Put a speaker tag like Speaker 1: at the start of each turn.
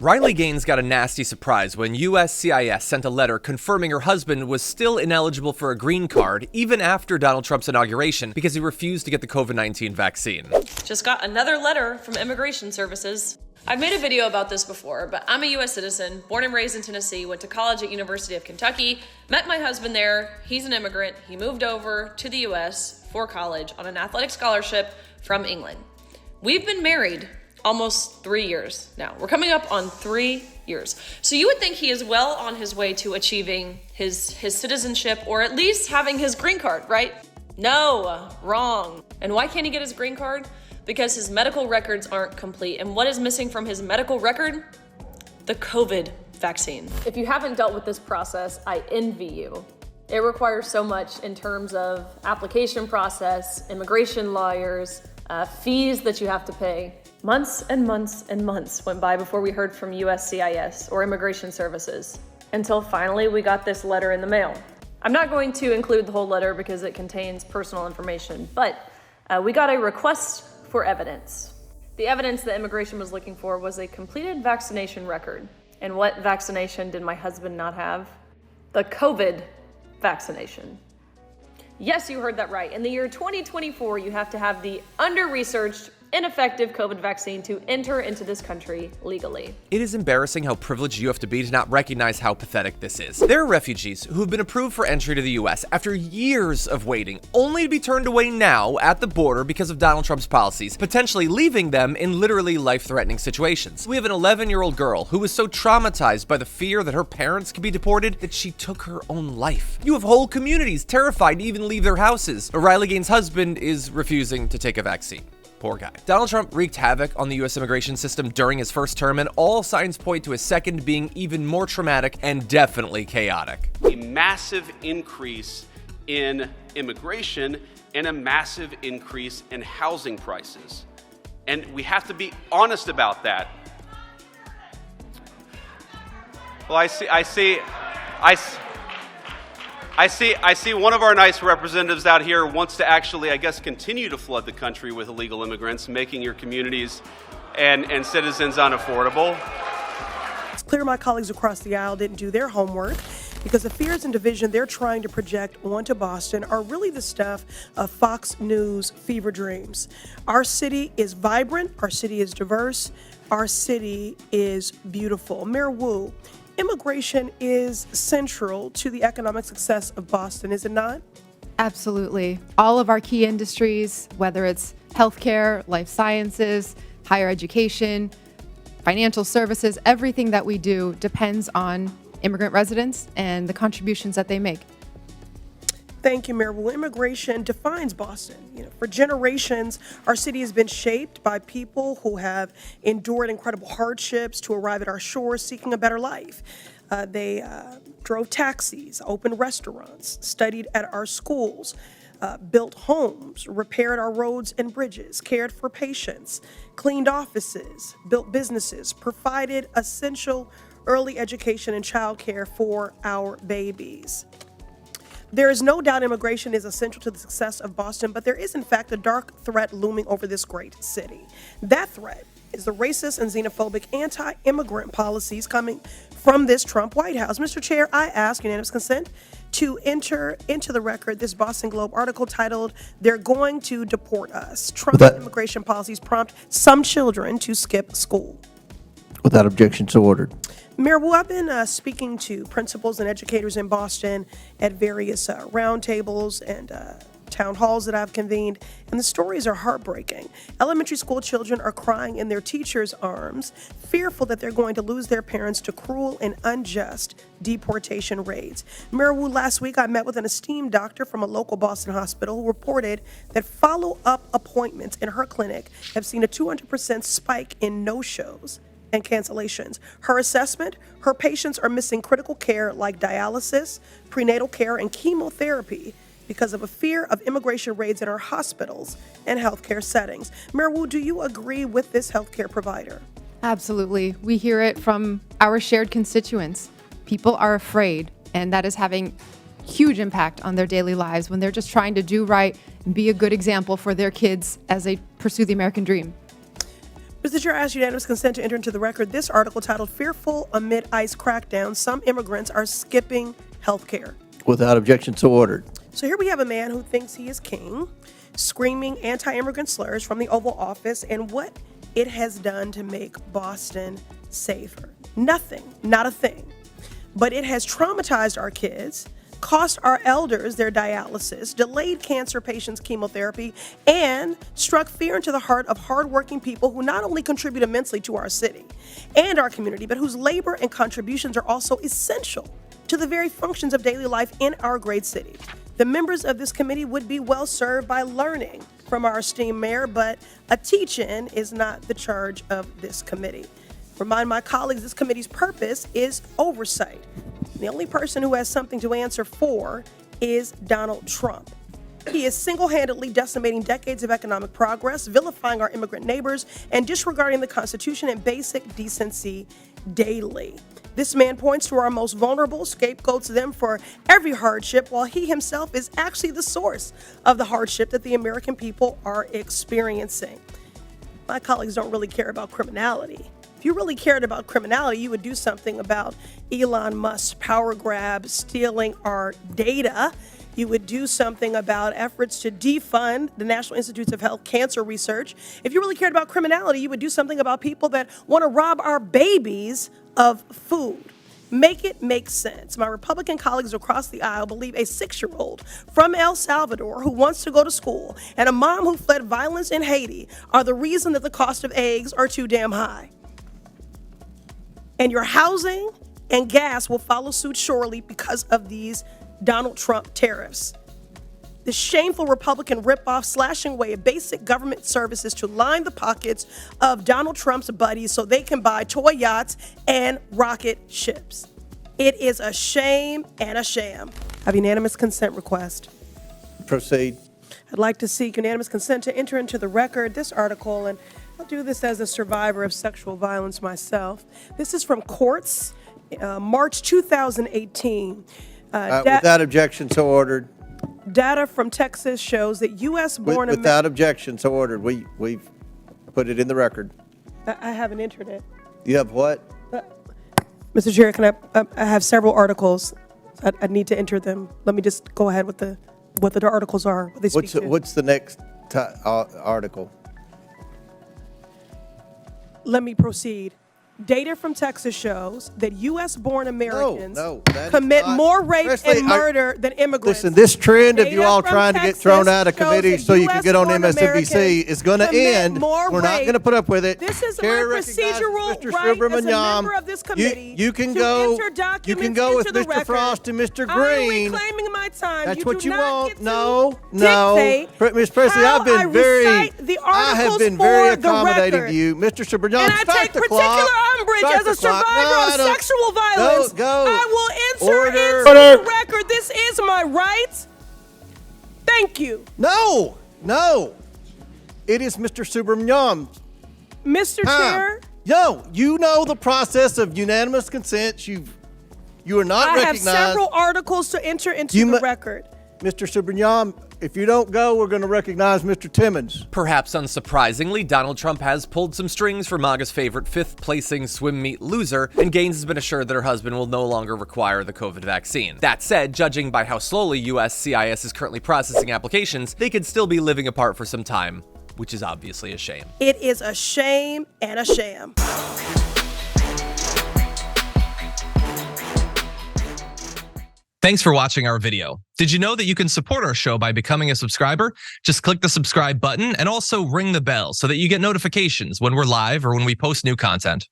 Speaker 1: Riley Gaines got a nasty surprise when USCIS sent a letter confirming her husband was still ineligible for a green card even after Donald Trump's inauguration because he refused to get the COVID-19 vaccine.
Speaker 2: Just got another letter from Immigration Services. I've made a video about this before, but I'm a U.S. citizen, born and raised in Tennessee, went to college at University of Kentucky, met my husband there. He's an immigrant. He moved over to the U.S. for college on an athletic scholarship from England. We've been married almost 3 years now. We're coming up on 3 years. So you would think he is well on his way to achieving his citizenship, or at least having his green card, right? No, wrong. And why can't he get his green card? Because his medical records aren't complete. And what is missing from his medical record? The COVID vaccine. If you haven't dealt with this process, I envy you. It requires so much in terms of application process, immigration lawyers, fees that you have to pay. Months and months and months went by before we heard from USCIS or Immigration Services, until finally we got this letter in the mail. I'm not going to include the whole letter because it contains personal information, but we got a request for evidence. The evidence that immigration was looking for was a completed vaccination record. And what vaccination did my husband not have? The COVID vaccination. Yes, you heard that right. In the year 2024, you have to have the under-researched, ineffective COVID vaccine to enter into this country legally.
Speaker 1: It is embarrassing how privileged you have to be to not recognize how pathetic this is. There are refugees who have been approved for entry to the US after years of waiting, only to be turned away now at the border because of Donald Trump's policies, potentially leaving them in literally life-threatening situations. We have an 11-year-old girl who was so traumatized by the fear that her parents could be deported that she took her own life. You have whole communities terrified to even leave their houses. Riley Gaines' husband is refusing to take a vaccine. Poor guy. Donald Trump wreaked havoc on the U.S. immigration system during his first term, and all signs point to his second being even more traumatic and definitely chaotic.
Speaker 3: A massive increase in immigration and a massive increase in housing prices. And we have to be honest about that. Well, I see one of our nice representatives out here wants to actually, I guess, continue to flood the country with illegal immigrants, making your communities and citizens unaffordable.
Speaker 4: It's clear my colleagues across the aisle didn't do their homework, because the fears and division they're trying to project onto Boston are really the stuff of Fox News fever dreams. Our city is vibrant, our city is diverse, our city is beautiful. Mayor Wu, immigration is central to the economic success of Boston, is it not?
Speaker 5: Absolutely. All of our key industries, whether it's healthcare, life sciences, higher education, financial services, everything that we do depends on immigrant residents and the contributions that they make.
Speaker 4: Thank you, Mayor. Well, immigration defines Boston. For generations, our city has been shaped by people who have endured incredible hardships to arrive at our shores seeking a better life. They drove taxis, opened restaurants, studied at our schools, built homes, repaired our roads and bridges, cared for patients, cleaned offices, built businesses, provided essential early education and childcare for our babies. There is no doubt immigration is essential to the success of Boston, but there is, in fact, a dark threat looming over this great city. That threat is the racist and xenophobic anti-immigrant policies coming from this Trump White House. Mr. Chair, I ask unanimous consent to enter into the record this Boston Globe article titled, "They're Going to Deport Us. Trump's immigration policies prompt some children to skip school."
Speaker 6: Without objection, so ordered.
Speaker 4: Mayor Wu, I've been speaking to principals and educators in Boston at various roundtables and town halls that I've convened, and the stories are heartbreaking. Elementary school children are crying in their teachers' arms, fearful that they're going to lose their parents to cruel and unjust deportation raids. Mayor Wu, last week I met with an esteemed doctor from a local Boston hospital who reported that follow-up appointments in her clinic have seen a 200% spike in no-shows and cancellations. Her assessment, her patients are missing critical care like dialysis, prenatal care, and chemotherapy because of a fear of immigration raids in our hospitals and healthcare settings. Mayor Wu, do you agree with this healthcare provider?
Speaker 5: Absolutely. We hear it from our shared constituents. People are afraid, and that is having huge impact on their daily lives when they're just trying to do right and be a good example for their kids as they pursue the American dream.
Speaker 4: Mr. Chair, I ask unanimous consent to enter into the record this article titled "Fearful Amid ICE Crackdown, Some Immigrants Are Skipping Healthcare."
Speaker 6: Without objection, so ordered.
Speaker 4: So here we have a man who thinks he is king, screaming anti-immigrant slurs from the Oval Office and what it has done to make Boston safer. Nothing, not a thing. But it has traumatized our kids, cost our elders their dialysis, delayed cancer patients' chemotherapy, and struck fear into the heart of hardworking people who not only contribute immensely to our city and our community, but whose labor and contributions are also essential to the very functions of daily life in our great city. The members of this committee would be well served by learning from our esteemed mayor, but a teach-in is not the charge of this committee. Remind my colleagues this committee's purpose is oversight. The only person who has something to answer for is Donald Trump. He is single-handedly decimating decades of economic progress, vilifying our immigrant neighbors, and disregarding the Constitution and basic decency daily. This man points to our most vulnerable, scapegoats them for every hardship, while he himself is actually the source of the hardship that the American people are experiencing. My colleagues don't really care about criminality. If you really cared about criminality, you would do something about Elon Musk's power grab, stealing our data. You would do something about efforts to defund the National Institutes of Health cancer research. If you really cared about criminality, you would do something about people that want to rob our babies of food. Make it make sense. My Republican colleagues across the aisle believe a 6-year-old from El Salvador who wants to go to school and a mom who fled violence in Haiti are the reason that the cost of eggs are too damn high. And your housing and gas will follow suit surely because of these Donald Trump tariffs. The shameful Republican ripoff slashing away at basic government services to line the pockets of Donald Trump's buddies so they can buy toy yachts and rocket ships. It is a shame and a sham. I have unanimous consent request.
Speaker 6: Proceed.
Speaker 4: I'd like to seek unanimous consent to enter into the record this article, and I'll do this as a survivor of sexual violence myself. This is from Courts, March 2018.
Speaker 6: Without objection, so ordered.
Speaker 4: Data from Texas shows that U.S.-born
Speaker 6: Without objection, so ordered. We've put it in the record.
Speaker 4: I haven't entered it.
Speaker 6: You have what?
Speaker 4: Mr. Chair, can I have several articles. I need to enter them. Let me just go ahead with what the articles are. What they speak to.
Speaker 6: What's the next article?
Speaker 4: Let me proceed. Data from Texas shows that U.S.-born Americans commit more rape and murder than immigrants.
Speaker 6: Listen, this trend of you all trying to get thrown out of committees so you can get on MSNBC is going to end. We're not going to put up with it.
Speaker 4: This is my procedural right as a member of this committee.
Speaker 6: You can go with Mr. Frost and Mr. Green.
Speaker 4: I'm reclaiming my time.
Speaker 6: That's what you want. No. Ms. Presley, I have been very accommodating to you. Mr. Subrajam, start the clock.
Speaker 4: Umbrage as a survivor of sexual violence. I will enter into the record. This is my right. Thank you.
Speaker 6: No. It is Mr. Subramanyam.
Speaker 4: Mr. Chair.
Speaker 6: No, you know the process of unanimous consent. You are not recognized.
Speaker 4: I have several articles to enter into the record.
Speaker 6: Mr. Subramanyam, if you don't go, we're going to recognize Mr. Timmons.
Speaker 1: Perhaps unsurprisingly, Donald Trump has pulled some strings for MAGA's favorite 5th-placing swim meet loser, and Gaines has been assured that her husband will no longer require the COVID vaccine. That said, judging by how slowly USCIS is currently processing applications, they could still be living apart for some time, which is obviously a shame.
Speaker 4: It is a shame and a sham.
Speaker 1: Thanks for watching our video. Did you know that you can support our show by becoming a subscriber? Just click the subscribe button and also ring the bell so that you get notifications when we're live or when we post new content.